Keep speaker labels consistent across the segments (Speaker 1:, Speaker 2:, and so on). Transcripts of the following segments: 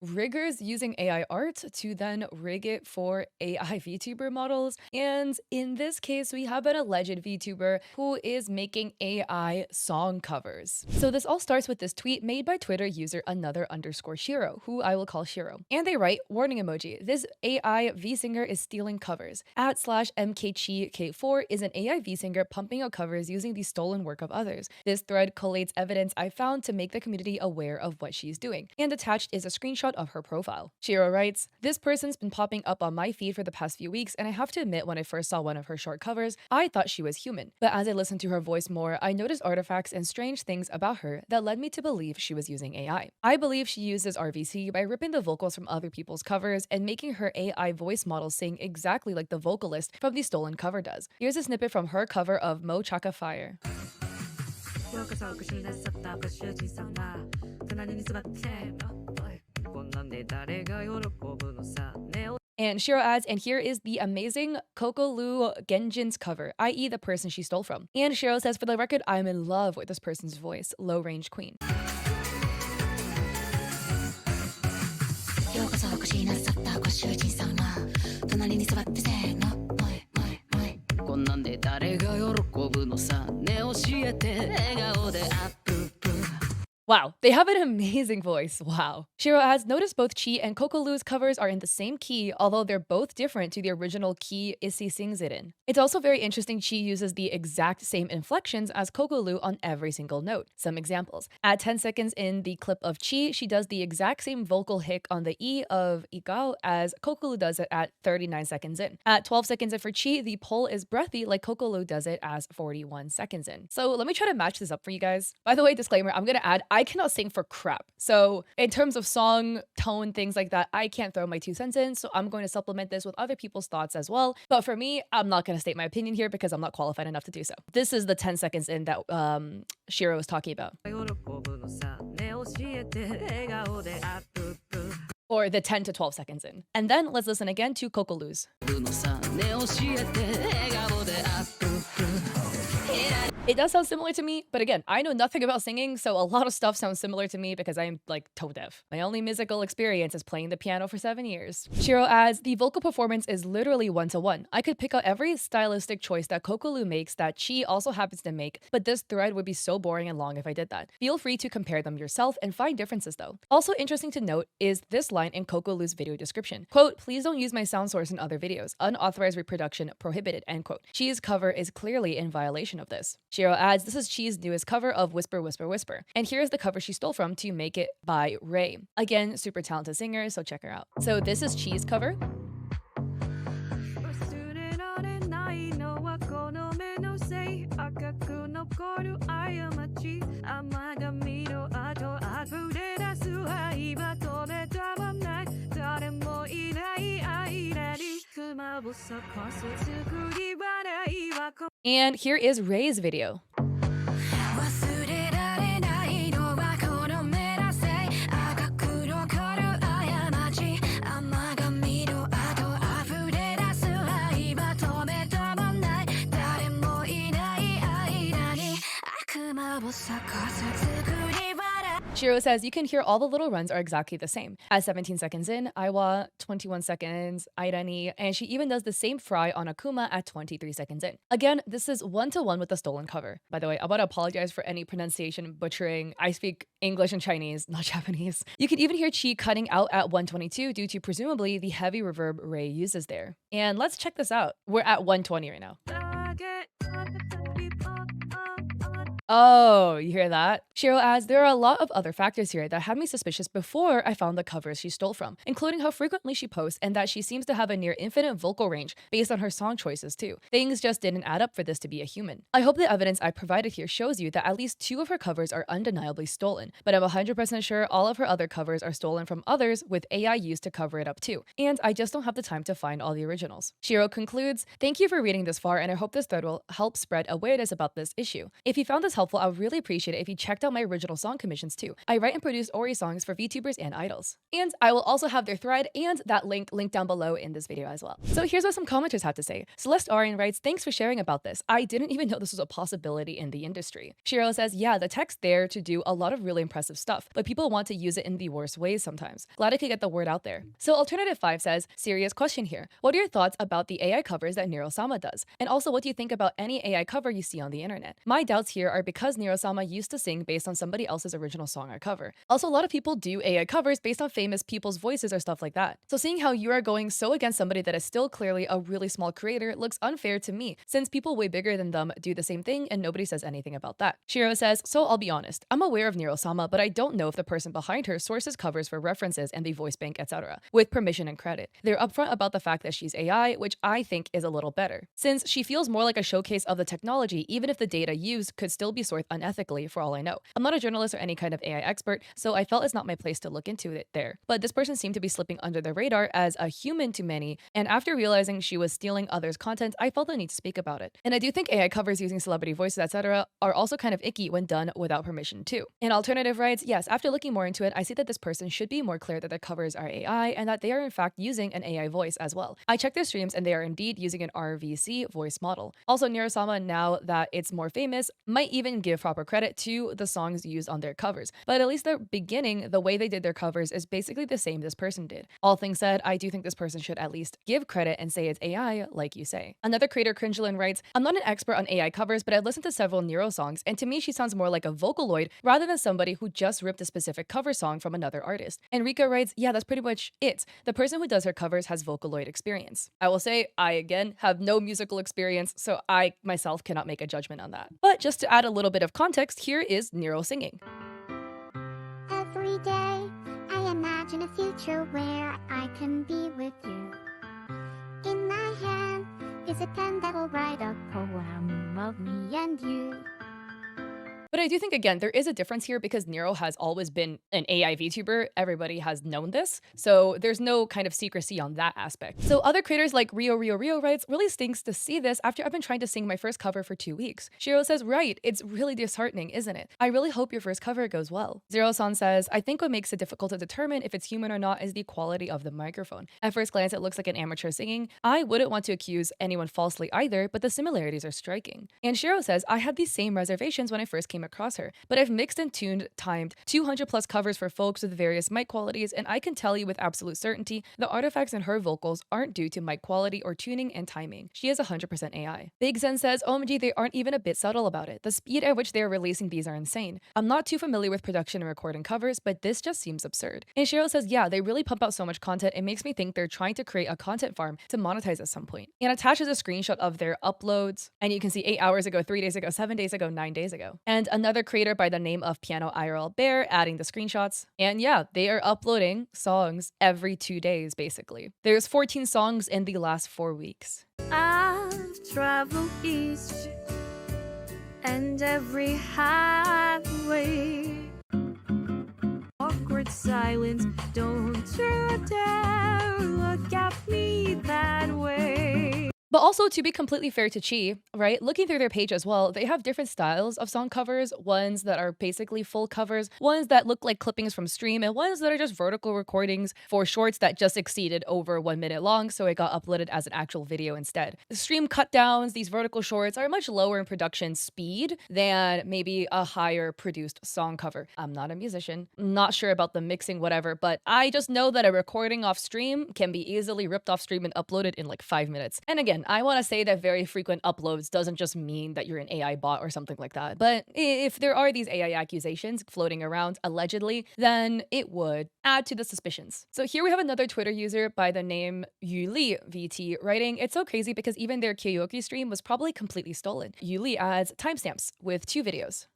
Speaker 1: Riggers using AI art to then rig it for AI VTuber models. And in this case, we have an alleged VTuber who is making AI song covers. So this all starts with this tweet made by Twitter user another_Shiro, who I will call Shiro. And they write, warning emoji, this AI V singer is stealing covers. @MKChik4 is an AI V singer pumping out covers using the stolen work of others. This thread collates evidence I found to make the community aware of what she's doing. And attached is a screenshot of her profile. Shiro writes, this person's been popping up on my feed for the past few weeks, and I have to admit when I first saw one of her short covers, I thought she was human. But as I listened to her voice more, I noticed artifacts and strange things about her that led me to believe she was using AI. I believe she uses RVC by ripping the vocals from other people's covers and making her AI voice model sing exactly like the vocalist from the stolen cover does. Here's a snippet from her cover of Mo Chaka Fire. And Shiro adds, and here is the amazing Kokolu Genjin's cover, i.e. the person she stole from. And Shiro says, for the record, I'm in love with this person's voice, low range queen. Wow, they have an amazing voice, wow. Shiro adds, notice both Chi and Kokolu's covers are in the same key, although they're both different to the original key Issy sings it in. It's also very interesting Chi uses the exact same inflections as Kokolu on every single note. Some examples. At 10 seconds in the clip of Chi, she does the exact same vocal hic on the E of Igao as Kokolu does it at 39 seconds in. At 12 seconds in for Chi, the pull is breathy like Kokolu does it as 41 seconds in. So let me try to match this up for you guys. By the way, disclaimer, I'm gonna add, I cannot sing for crap. So in terms of song, tone, things like that, I can't throw my 2 cents in. So I'm going to supplement this with other people's thoughts as well. But for me, I'm not going to state my opinion here because I'm not qualified enough to do so. This is the 10 seconds in that Shiro was talking about. Or the 10 to 12 seconds in. And then let's listen again to Kokolu's. It does sound similar to me, but again, I know nothing about singing, so a lot of stuff sounds similar to me because I'm like tone deaf. My only musical experience is playing the piano for 7 years. Shiro adds, the vocal performance is literally one-to-one. I could pick out every stylistic choice that Kokolu makes that Chi also happens to make, but this thread would be so boring and long if I did that. Feel free to compare them yourself and find differences though. Also interesting to note is this line in Kokolu's video description. Quote, please don't use my sound source in other videos. Unauthorized reproduction prohibited, end quote. Chi's cover is clearly in violation of this. Shiro adds, this is Chi's newest cover of Whisper, Whisper, Whisper. And here's the cover she stole from to make it by Ray. Again, super talented singer, so check her out. So this is Chi's cover. And here is Ray's video. Shiro says, you can hear all the little runs are exactly the same. At 17 seconds in, Aiwa, 21 seconds, Airani, and she even does the same fry on Akuma at 23 seconds in. Again, this is one-to-one with the stolen cover. By the way, I want to apologize for any pronunciation butchering. I speak English and Chinese, not Japanese. You can even hear Chi cutting out at 122 due to presumably the heavy reverb Ray uses there. And let's check this out. We're at 120 right now. Oh, you hear that? Shiro adds, there are a lot of other factors here that had me suspicious before I found the covers she stole from, including how frequently she posts and that she seems to have a near infinite vocal range based on her song choices too. Things just didn't add up for this to be a human. I hope the evidence I provided here shows you that at least 2 of her covers are undeniably stolen, but I'm 100% sure all of her other covers are stolen from others with AI used to cover it up too, and I just don't have the time to find all the originals. Shiro concludes, thank you for reading this far and I hope this thread will help spread awareness about this issue. If you found this helpful, I would really appreciate it if you checked out my original song commissions too. I write and produce Ori songs for VTubers and idols. And I will also have their thread and that link linked down below in this video as well. So here's what some commenters have to say. Celeste Arian writes, "Thanks for sharing about this. I didn't even know this was a possibility in the industry." Shiro says, "Yeah, the tech's there to do a lot of really impressive stuff, but people want to use it in the worst ways sometimes. Glad I could get the word out there." So Alternative 5 says, "Serious question here. What are your thoughts about the AI covers that Nero-sama does? And also, what do you think about any AI cover you see on the internet? My doubts here are because Nero-sama used to sing based on somebody else's original song or cover. Also, a lot of people do AI covers based on famous people's voices or stuff like that. So seeing how you are going so against somebody that is still clearly a really small creator looks unfair to me, since people way bigger than them do the same thing and nobody says anything about that." Shiro says, "So I'll be honest, I'm aware of Nero-sama, but I don't know if the person behind her sources covers for references and the voice bank, etc., with permission and credit. They're upfront about the fact that she's AI, which I think is a little better, since she feels more like a showcase of the technology, even if the data used could still be sourced unethically for all I know. I'm not a journalist or any kind of AI expert, so I felt it's not my place to look into it there. But this person seemed to be slipping under the radar as a human to many, and after realizing she was stealing others' content, I felt the need to speak about it. And I do think AI covers using celebrity voices, etc., are also kind of icky when done without permission too." An Alternative writes, "Yes, after looking more into it, I see that this person should be more clear that their covers are AI and that they are in fact using an AI voice as well. I checked their streams and they are indeed using an RVC voice model. Also, Nero-sama, now that it's more famous, might even give proper credit to the songs used on their covers. But at least the beginning, the way they did their covers is basically the same this person did. All things said, I do think this person should at least give credit and say it's AI, like you say." Another creator, Cringelin, writes, "I'm not an expert on AI covers, but I've listened to several Nero songs, and to me she sounds more like a Vocaloid rather than somebody who just ripped a specific cover song from another artist." Enrica writes, "Yeah, that's pretty much it. The person who does her covers has Vocaloid experience." I will say, I again have no musical experience, so I myself cannot make a judgment on that. But just to add a little bit of context, here is Nero singing.
Speaker 2: Every day, I imagine a future where I can be with you. In my hand is a pen that will write a poem of me and you.
Speaker 1: But I do think, again, there is a difference here because Nero has always been an AI VTuber. Everybody has known this. So there's no kind of secrecy on that aspect. So other creators like Rio writes, "Really stinks to see this after I've been trying to sing my first cover for 2 weeks." Shiro says, "Right, it's really disheartening, isn't it? I really hope your first cover goes well." Zero-san says, "I think what makes it difficult to determine if it's human or not is the quality of the microphone. At first glance, it looks like an amateur singing. I wouldn't want to accuse anyone falsely either, but the similarities are striking." And Shiro says, "I had these same reservations when I first came across her, but I've mixed and timed 200 plus covers for folks with various mic qualities, and I can tell you with absolute certainty the artifacts in her vocals aren't due to mic quality or tuning and timing. She is 100% AI." Big Zen says, "OMG, they aren't even a bit subtle about it. The speed at which they are releasing these are insane. I'm not too familiar with production and recording covers, but this just seems absurd." And Shiro says, "Yeah, they really pump out so much content, it makes me think they're trying to create a content farm to monetize at some point." And attaches a screenshot of their uploads, and you can see 8 hours ago, 3 days ago, 7 days ago, 9 days ago. And another creator by the name of Piano IRL Bear adding the screenshots. And yeah, they are uploading songs every 2 days, basically. There's 14 songs in the last 4 weeks.
Speaker 3: I've traveled east and every highway. Awkward silence, don't you dare look at me that way.
Speaker 1: But also, to be completely fair to Chi, right, looking through their page as well, they have different styles of song covers, ones that are basically full covers, ones that look like clippings from stream, and ones that are just vertical recordings for shorts that just exceeded over 1 minute long, so it got uploaded as an actual video instead. The stream cut downs, these vertical shorts, are much lower in production speed than maybe a higher produced song cover. I'm not a musician, not sure about the mixing, whatever, but I just know that a recording off stream can be easily ripped off stream and uploaded in like 5 minutes. And again, I want to say that very frequent uploads doesn't just mean that you're an AI bot or something like that. But if there are these AI accusations floating around allegedly, then it would add to the suspicions. So here we have another Twitter user by the name Yuli VT writing, "It's so crazy because even their karaoke stream was probably completely stolen." Yuli adds timestamps with 2 videos.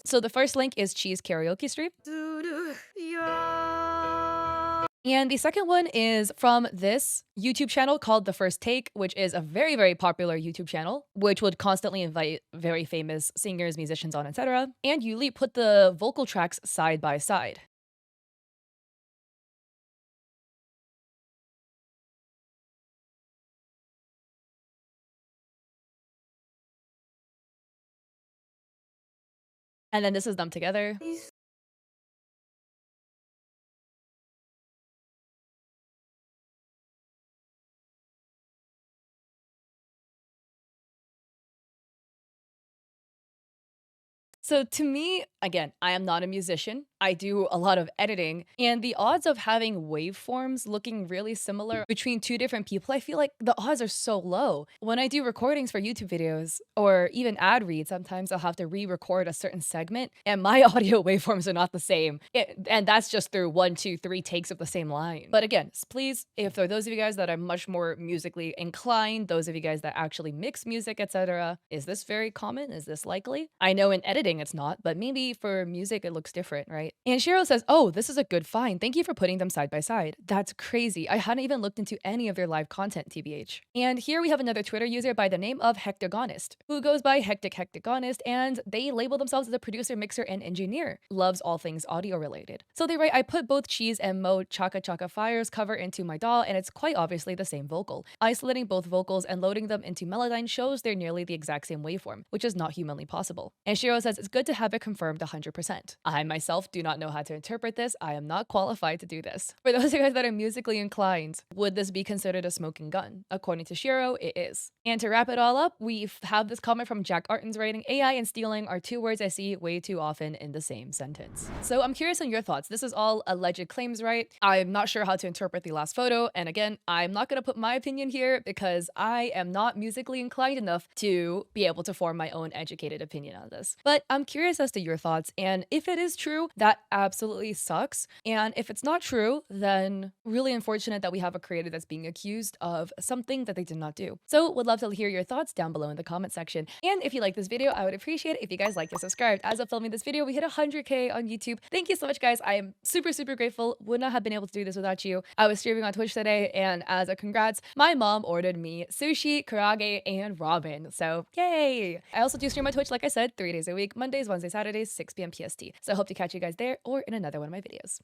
Speaker 1: So the first link is Chi's karaoke stream. And the second one is from this YouTube channel called The First Take, which is a very, very popular YouTube channel, which would constantly invite very famous singers, musicians on, etc. And Yuli put the vocal tracks side by side. And then this is them together. So to me, again, I am not a musician. I do a lot of editing, and the odds of having waveforms looking really similar between two different people, I feel like the odds are so low. When I do recordings for YouTube videos or even ad reads, sometimes I'll have to re-record a certain segment, and my audio waveforms are not the same. And that's just through one, two, three takes of the same line. But again, please, if there are those of you guys that are much more musically inclined, those of you guys that actually mix music, etc., is this very common? Is this likely? I know in editing it's not, but maybe for music it looks different, right? And Shiro says, "Oh, this is a good find. Thank you for putting them side by side." That's crazy. I hadn't even looked into any of their live content, TBH. And here we have another Twitter user by the name of Hectagonist, who goes by Hectic Hectagonist, and they label themselves as a producer, mixer, and engineer. Loves all things audio related. So they write, "I put both Cheese and Mo Chaka Chaka Fires cover into my DAW, and it's quite obviously the same vocal. Isolating both vocals and loading them into Melodyne shows they're nearly the exact same waveform, which is not humanly possible." And Shiro says, "It's good to have it confirmed 100%. I myself do not know how to interpret this. I am not qualified to do this." For those of you guys that are musically inclined, would this be considered a smoking gun? According to Shiro, it is. And to wrap it all up, we have this comment from Jack Artens writing, "AI and stealing are two words I see way too often in the same sentence." So I'm curious on your thoughts. This is all alleged claims, right? I'm not sure how to interpret the last photo. And again, I'm not going to put my opinion here because I am not musically inclined enough to be able to form my own educated opinion on this. But I'm curious as to your thoughts. And if it is true, that absolutely sucks. And if it's not true, then really unfortunate that we have a creator that's being accused of something that they did not do. So would love to hear your thoughts down below in the comment section. And if you like this video, I would appreciate it if you guys liked and subscribed. As of filming this video, we hit 100K on YouTube. Thank you so much, guys. I am super, super grateful. Would not have been able to do this without you. I was streaming on Twitch today, and as a congrats, my mom ordered me sushi, karaage, and ramen. So yay! I also do stream on Twitch, like I said, 3 days a week, Mondays, Wednesdays, Saturdays, 6 p.m. PST. So I hope to catch you guys there or in another one of my videos.